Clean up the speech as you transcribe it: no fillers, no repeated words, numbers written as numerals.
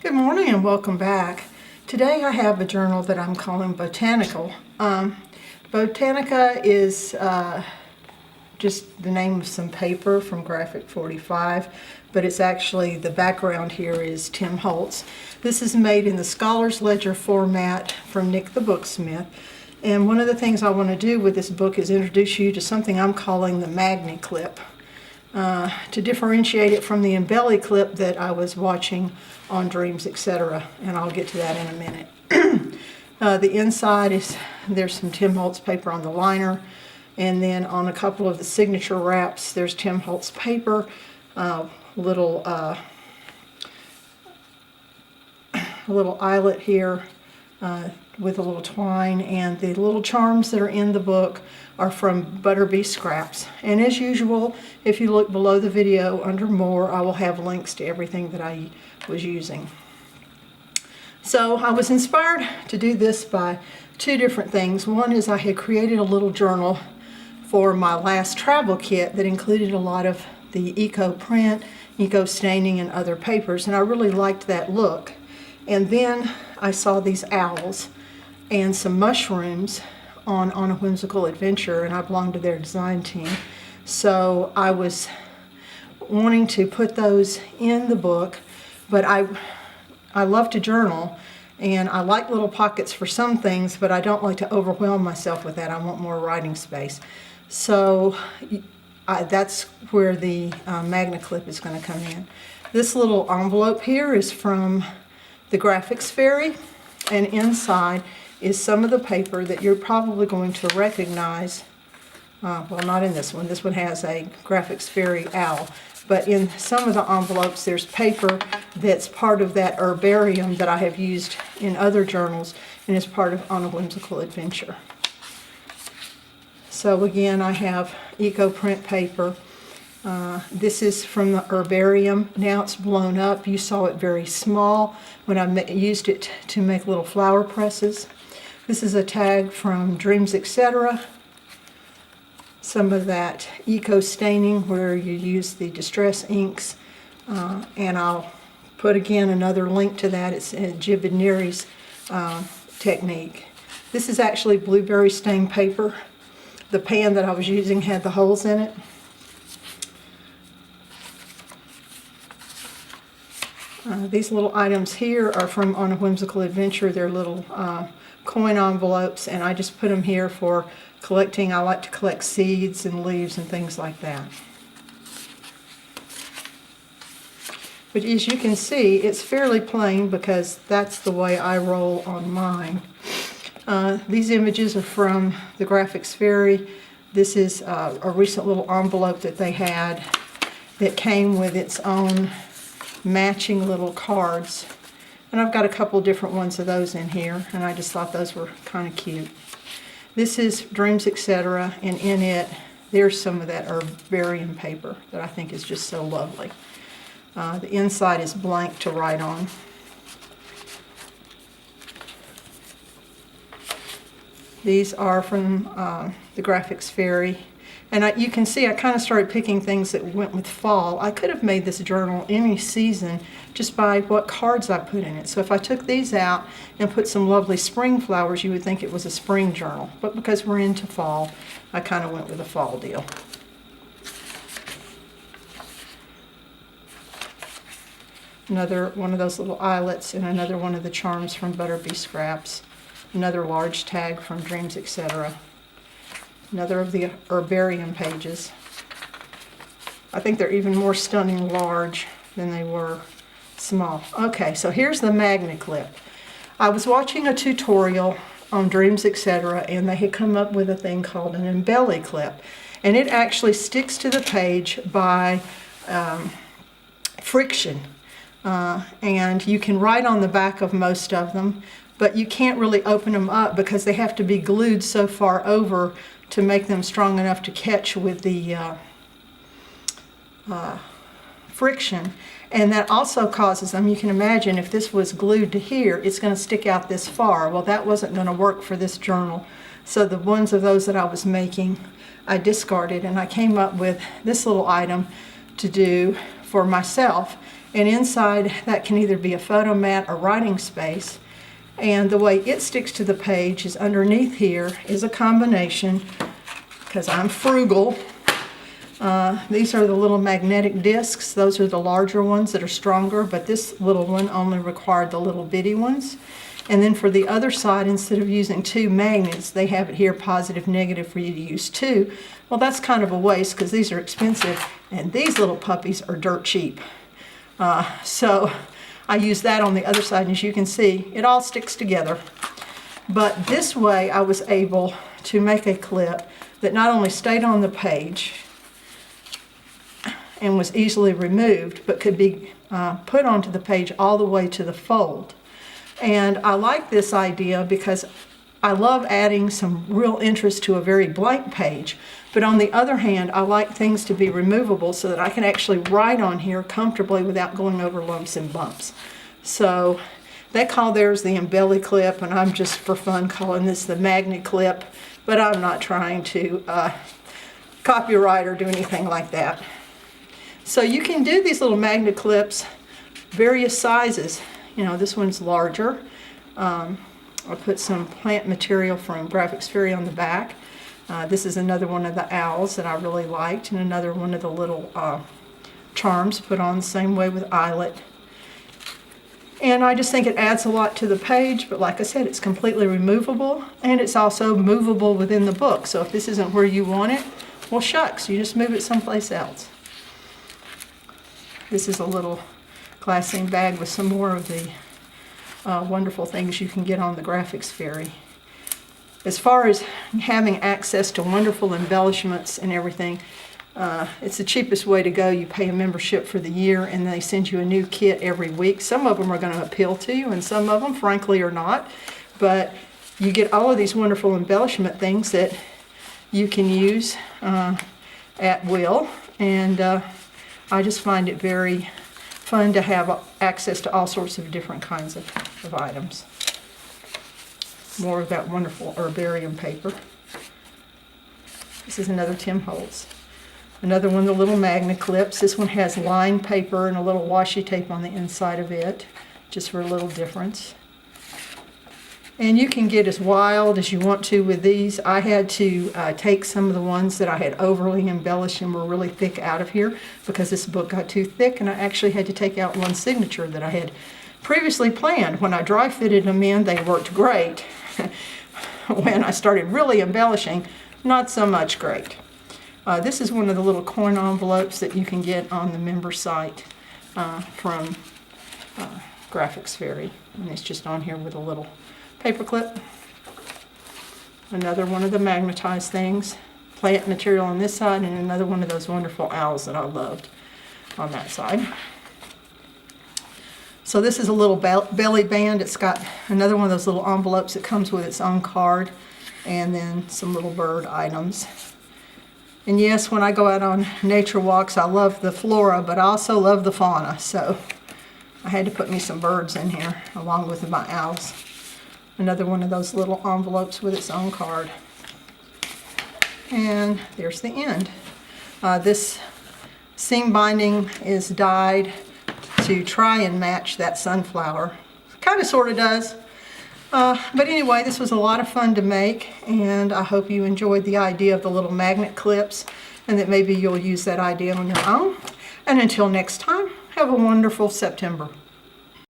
Good morning and welcome back. Today I have a journal that I'm calling Botanical. Botanica is just the name of some paper from Graphic 45, but it's actually, the background here is Tim Holtz. This is made in the Scholar's Ledger format from Nik the Booksmith. And one of the things I want to do with this book is introduce you to something I'm calling the Magni-clip. To differentiate it from the embelli-clip that I was watching on Dreamzetc, and I'll get to that in a minute. The inside is, there's some Tim Holtz paper on the liner, and then on a couple of the signature wraps there's Tim Holtz paper, little eyelet here with a little twine, and the little charms that are in the book are from Butterbee scraps. And as usual, if you look below the video under more, I will have links to everything that I was using. So I was inspired to do this by two different things. One is I had created a little journal for my last travel kit that included a lot of the eco print, eco staining, and other papers, and I really liked that look. And then I saw these owls and some mushrooms on A Whimsical Adventure, and I belong to their design team. So I was wanting to put those in the book, but I love to journal, and I like little pockets for some things, but I don't like to overwhelm myself with that. I want more writing space. So that's where the Magni-clip is going to come in. This little envelope here is from the Graphics Fairy, and inside is some of the paper that you're probably going to recognize. Well, not in this one. This one has a Graphics Fairy owl. But in some of the envelopes, there's paper that's part of that herbarium that I have used in other journals and is part of On A Whimsical Adventure. So again, I have eco print paper. This is from the herbarium. Now it's blown up. You saw it very small when I used it to make little flower presses. This is a tag from Dreamzetc. Some of that eco staining where you use the distress inks, and I'll put again another link to that. It's Jibid Neary's technique. This is actually blueberry stained paper. The pan that I was using had the holes in it. These little items here are from On A Whimsical Adventure. They're little coin envelopes, and I just put them here for collecting. I like to collect seeds and leaves and things like that. But as you can see, it's fairly plain because that's the way I roll on mine. These images are from the Graphics Fairy. This is a recent little envelope that they had that came with its own matching little cards. And I've got a couple different ones of those in here, and I just thought those were kind of cute. This is Dreamzetc, and in it, there's some of that herbarium paper that I think is just so lovely. The inside is blank to write on. These are from the Graphics Fairy. And you can see I kind of started picking things that went with fall. I could have made this journal any season just by what cards I put in it. So if I took these out and put some lovely spring flowers, you would think it was a spring journal. But because we're into fall, I kind of went with a fall deal. Another one of those little eyelets, and another one of the charms from Butterbee scraps. Another large tag from Dreamzetc. Another of the herbarium pages. I think they're even more stunning large than they were small. Okay, so here's the Magni-clip. I was watching a tutorial on Dreamzetc, and they had come up with a thing called an embelli-clip, and it actually sticks to the page by friction, and you can write on the back of most of them, but you can't really open them up because they have to be glued so far over to make them strong enough to catch with the friction. And that also causes them, you can imagine if this was glued to here, it's going to stick out this far. Well, that wasn't going to work for this journal. So the ones of those that I was making, I discarded, and I came up with this little item to do for myself. And inside that can either be a photo mat or writing space. And the way it sticks to the page is underneath here is a combination, because I'm frugal. These are the little magnetic discs. Those are the larger ones that are stronger, but this little one only required the little bitty ones. And then for the other side, instead of using 2 magnets, they have it here positive, negative for you to use 2. Well, that's kind of a waste because these are expensive and these little puppies are dirt cheap. So I use that on the other side, and as you can see, it all sticks together. But this way I was able to make a clip that not only stayed on the page and was easily removed, but could be put onto the page all the way to the fold. And I like this idea because I love adding some real interest to a very blank page. But on the other hand, I like things to be removable so that I can actually write on here comfortably without going over lumps and bumps. So they call theirs the embelli-clip, and I'm just for fun calling this the Magni-clip, but I'm not trying to copyright or do anything like that. So you can do these little Magni-clips various sizes. You know, this one's larger. I'll put some plant material from Graphics Fairy on the back. This is another one of the owls that I really liked, and another one of the little charms put on the same way with eyelet. And I just think it adds a lot to the page, but like I said, it's completely removable, and it's also movable within the book. So if this isn't where you want it, well shucks, you just move it someplace else. This is a little glassine bag with some more of the wonderful things you can get on the Graphics Fairy. As far as having access to wonderful embellishments and everything, it's the cheapest way to go. You pay a membership for the year and they send you a new kit every week. Some of them are going to appeal to you and some of them, frankly, are not. But you get all of these wonderful embellishment things that you can use at will. And I just find it very fun to have access to all sorts of different kinds of items. More of that wonderful herbarium paper. This is another Tim Holtz. Another one of the little Magni-clips. This one has lined paper and a little washi tape on the inside of it, just for a little difference. And you can get as wild as you want to with these. I had to take some of the ones that I had overly embellished and were really thick out of here because this book got too thick, and I actually had to take out one signature that I had previously planned. When I dry fitted them in, they worked great. When I started really embellishing, not so much great. This is one of the little coin envelopes that you can get on the member site from Graphics Fairy. And it's just on here with a little paper clip. Another one of the magnetized things. Plant material on this side, and another one of those wonderful owls that I loved on that side. So this is a little belly band. It's got another one of those little envelopes that comes with its own card, and then some little bird items. And yes, when I go out on nature walks, I love the flora, but I also love the fauna. So I had to put me some birds in here along with my owls. Another one of those little envelopes with its own card. And there's the end. This seam binding is dyed to try and match that sunflower. Kind of sort of does. But anyway, this was a lot of fun to make, and I hope you enjoyed the idea of the little magnet clips, and that maybe you'll use that idea on your own. And until next time, have a wonderful September.